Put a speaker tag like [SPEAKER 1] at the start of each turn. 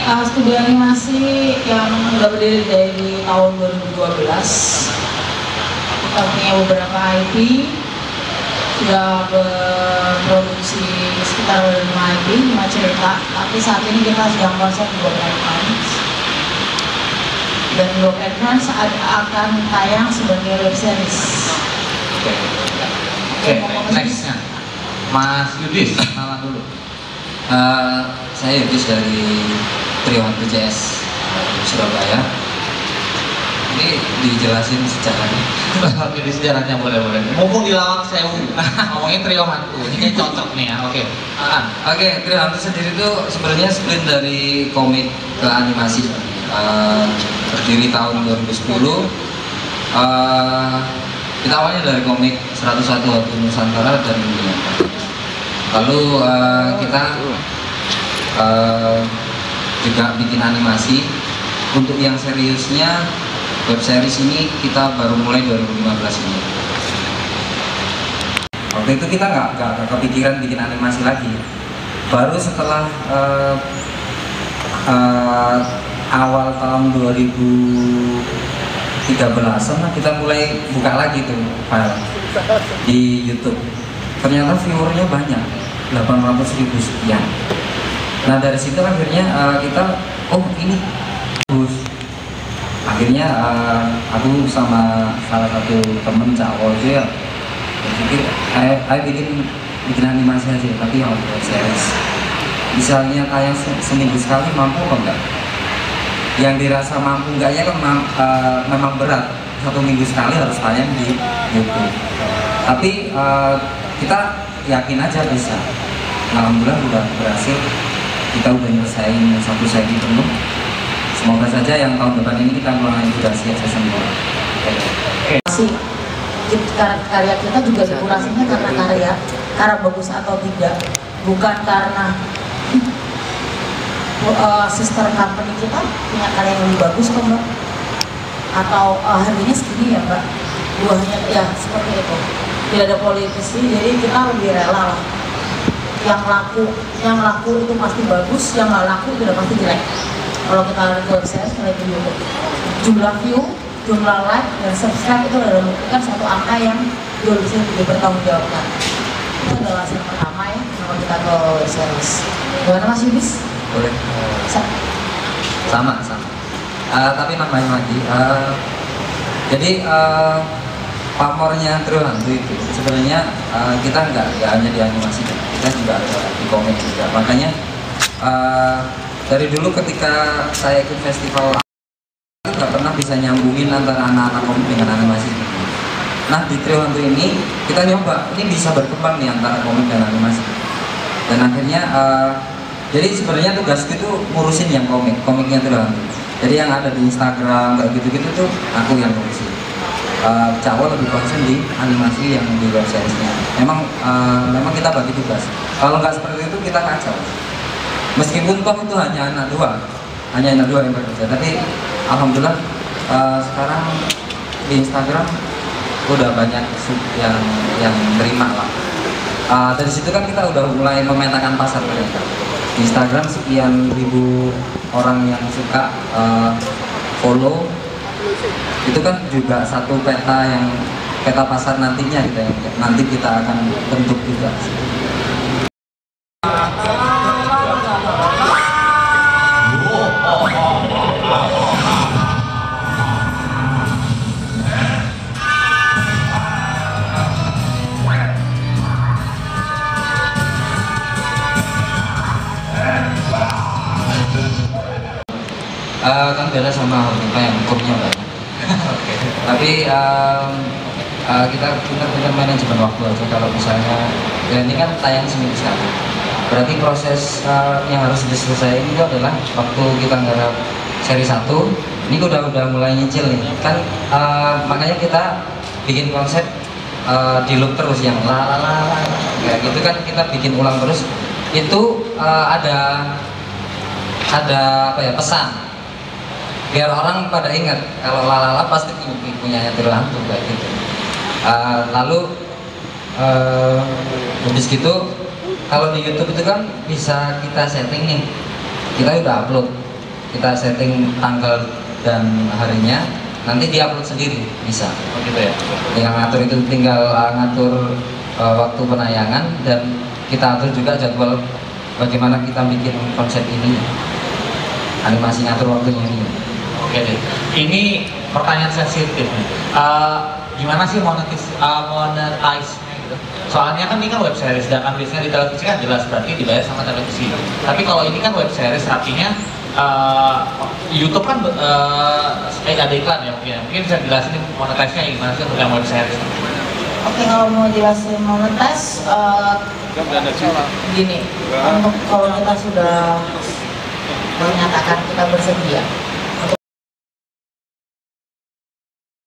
[SPEAKER 1] Studi animasi yang udah berdiri dari tahun 2012. Kita punya beberapa IP, sudah berproduksi sekitar 5 IP, 5 cerita. Tapi saat ini kita sedang konsep Block Advance. Dan Block Advance akan tayang sebagai web series.
[SPEAKER 2] Oke, nextnya Mas Yudis, kenalan dulu.
[SPEAKER 3] Saya Yudis dari Triwanto CS Surabaya. Ini dijelasin sejarahnya.
[SPEAKER 2] Jadi sejarahnya boleh-boleh. Mumpung di Lawang Sewu, ngomongin trio hantu. Ini kayak cocok nih ya.
[SPEAKER 3] Oke, Trio Hantu sendiri itu sebenarnya sprint dari komik ke animasi. Berdiri tahun 2010. Kita awalnya dari komik 101 Hantu Nusantara dan dunia. Lalu kita juga bikin animasi. Untuk yang seriusnya web series ini kita baru mulai 2015 ini. Waktu itu kita nggak kepikiran bikin animasi lagi. Baru setelah awal tahun 2013 kita mulai buka lagi tuh file di YouTube. Ternyata viewernya banyak, 800.000 sekian. Nah dari situ akhirnya kita, oh ini bagus. Akhirnya aku sama salah satu temen Cak Ojo ya berpikir, ayo bikin animasi aja, tapi yang web series. Misalnya tayang seminggu sekali mampu apa enggak? Yang dirasa mampu enggaknya kan memang berat, 1 minggu sekali harus tayang di YouTube. Tapi kita yakin aja bisa. Alhamdulillah udah berhasil, kita udah nyelesain 1 seri penuh. Semoga saja yang tahun depan ini kita mulai sudah siap season 2.
[SPEAKER 1] Karya kita juga dikurasinya karena karena bagus atau tidak, bukan karena sister company kita punya karya yang lebih bagus kok Mbak, atau harganya segini ya Mbak, buahnya ya seperti itu, tidak ada politisi, jadi kita lebih rela lah. Yang laku itu pasti bagus, yang nggak laku itu udah pasti jelek. Kalau kita lihat web series mulai di YouTube, jumlah view, jumlah like dan subscribe itu adalah membuktikan satu angka yang juga bisa dipertanggungjawabkan. Itu adalah alasan pertama ya kenapa kita ke web series. Gimana Mas Yudis?
[SPEAKER 3] Boleh. Sama. Tapi nambahin lagi. Jadi pamornya Trio Hantu itu sebenarnya kita nggak hanya di animasi, kita juga ada di komik juga. Makanya dari dulu ketika saya ikut festival nggak pernah bisa nyambungin antara anak-anak komik dengan animasi. Nah di Trio Hantu ini kita nyoba, ini bisa berkembang nih antara komik dan animasi. Dan akhirnya jadi sebenarnya tugasku itu ngurusin yang komiknya Trio Hantu. Jadi yang ada di Instagram kayak gitu-gitu tuh aku yang ngurusin. Cawal lebih konsen di animasi yang di web seriesnya. Memang kita bagi tugas. Kalau nggak seperti itu kita kacau. Meskipun toh itu hanya anak dua yang bekerja, tapi alhamdulillah sekarang di Instagram udah banyak yang terima lah. Dari situ kan kita udah mulai memetakan pasar mereka. Di Instagram sekian ribu orang yang suka follow, itu kan juga satu peta pasar nantinya gitu ya. Nanti kita akan bentuk juga. Kan beda sama apa yang hukumnya banyak. Tapi kita benar-benar manajemen waktu aja. Kalau misalnya ya ini kan tayang seminggu sekali, berarti proses yang harus diselesaikan itu adalah waktu kita nggarap seri 1 ini udah mulai nyicil nih kan. Makanya kita bikin konsep di loop terus yang la kayak gitu kan, kita bikin ulang terus. Itu ada apa ya, pesan biar orang pada ingat kalau lalala pasti punya Trio Hantu kayak gitu. Lalu habis gitu kalau di YouTube itu kan bisa kita setting nih, kita udah upload kita setting tanggal dan harinya, nanti dia upload sendiri bisa.
[SPEAKER 2] Oh gitu ya.
[SPEAKER 3] Yang ngatur itu tinggal ngatur waktu penayangan, dan kita atur juga jadwal bagaimana kita bikin konsep ini, animasi ngatur waktunya ini.
[SPEAKER 2] Oke deh. Ini pertanyaan sensitif nih. Gimana sih monetize-nya gitu? Soalnya kan ini kan web series, sedangkan biasanya di televisi kan jelas berarti dibayar sama televisi. Tapi kalau ini kan web series, artinya YouTube kan ada iklan ya mungkin. Mungkin bisa jelasin monetize-nya gimana sih untuk yang web series?
[SPEAKER 1] Oke, kalau mau jelasin monetize, gini, untuk kalau kita sudah menyatakan kita bersedia